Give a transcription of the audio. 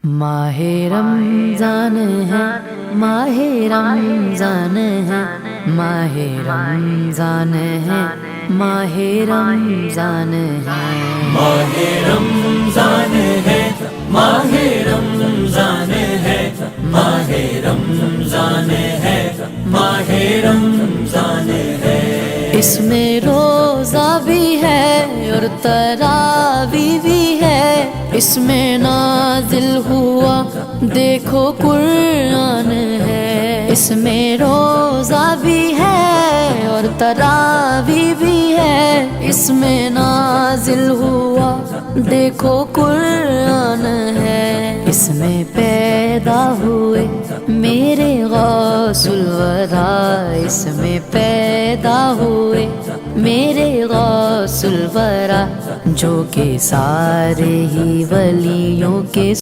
माहे रमजान है, माहे रमजान है, माहे रमजान है, माहे रमजान है, माहे रमजान है, माहे रमजान है, माहे रमजान है, माहे रमजान है। इसमें रोजा भी है और तरावी भी है, इसमें नाजिल हुआ देखो कुरान है। इसमें रोजा भी है और तरावी भी है, इसमें नाजिल हुआ देखो कुरान है। इसमें पैदा हुए मेरे गौसुल वरा, इसमें पैदा हुए मेरे गौसुल वरा, जो के सारे ही वलियों के